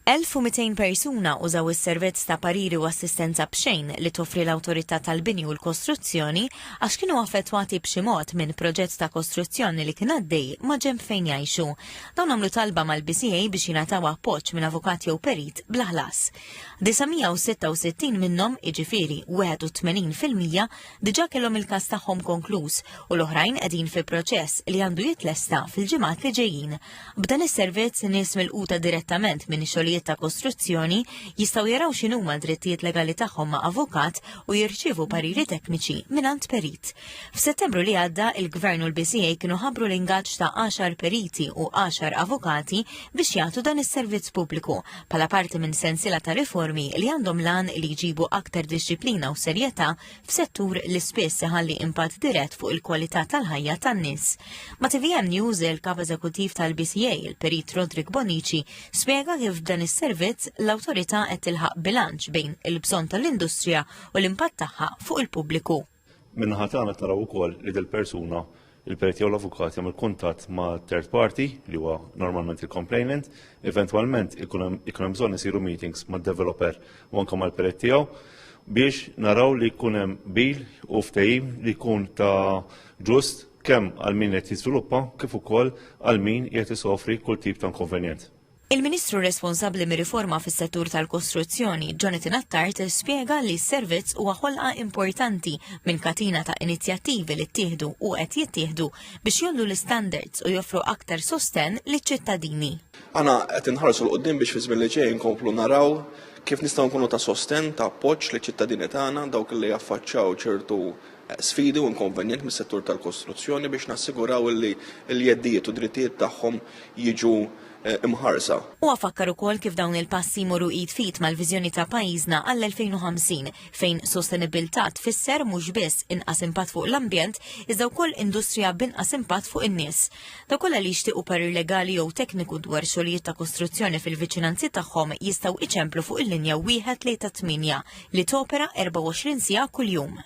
1200 persuna użaw is-servizz ta' pariri u assistenza b'xejn li toffri l-Awtorità tal-Bini u l-Kostruzzjoni għax kienu affettwati b'xi mod minn proġett ta' kostruzzjoni li kien għaddej ma' ġenb fejn jgħixu. Dawn għamlu talba mal-BCA biex jingħataw appoġġ minn avukat jew perit bla ħlas. 966 minnhom, jiġifieri 81% diġà kellhom il-każ tagħhom konkluż u l-oħrajn qegħdin fi proċess li għandu jitlesta fil-ġimgħat li ġejjin. B'dan is-servizz nies milquta direttament minn ix-xogħlijiet ta' kostruzzjoni jistgħu jaraw x'inhuma d-drittijiet legali tagħhom ma' avukat u jirċievu pariri tekniċi mingħand perit. F'Settembru li għadda il-Gvern u l-BCA kienu ħabbru l-ingaġġ ta' 10 periti u 10 avukati biex jagħtu dan is-servizz pubbliku bħala parti minn sensiela ta' riformi li għandhom lan li jġibu aktar dixxilpina u serjetà f'settur li spiss iħalli impatt dirett fuq il-kwalità tal-ħajja tan-nies. Ma' TVM News il-kap eżekuttiv tal-BCA, il-perit Rodrik Bonici, spjega kif b'dan is-servizz l-awtorità qed tilħaq bilanċ bejn il-bżonn tal-industrija u l-impatt tagħha fuq il-pubbliku. Min-naħa tagħna taraw ukoll li dil-persuna il-perit jew l-avukat jagħmel kuntatt ma' third party li huwa normalment il-complainant, eventwalment ikun hemm bżonn isiru meetings mad-developer u anke mal-perit tiegħu biex naraw li jkun hemm bil u ftehim li jkun ta' ġust kemm għal min qed jiżviluppa kif ukoll għal min qed isofri kull tip ta' inkonvenjent. Il-Ministru responsabbli mir-riforma fis-settur tal-kostruzzjoni, Jonathan Attard, spjega li s-servizz huwa ħolqa importanti minn katina ta' inizjattivi li ttieħdu u qed jittieħdu biex jollu l-standards u joffru aktar sosten liċ-ċittadini. Aħna qed inħarsu l-qudiem biex fi żmien li ġej nkomplu naraw kif nistgħu nkunu ta' sosten ta' appoġġ liċ-ċittadini tagħna dawk li jaffaċċjaw ċertu sfidi u inkonvenjent mis-settur tal-kostruzzjoni biex nassiguraw li l-jeddijiet u drittijiet tagħhom jiġu imħarsa. U għafakkar ukoll kif dawn il-passi moru id-fit mal-viżjoni ta' pajjiżna għall-2050 fejn sostenibilità tfisser mhux biss inqas impatt fuq l-ambjent iżda wkoll industrija b'inqas impatt fuq in-nies. Dak kollha li jixtiequ parir legali jew tekniku dwar xogħlijiet ta' kostruzzjoni fil-viċinanzi tagħhom jistgħu iċemplu fuq il-linja 138 li topera 24 siegħa kuljum.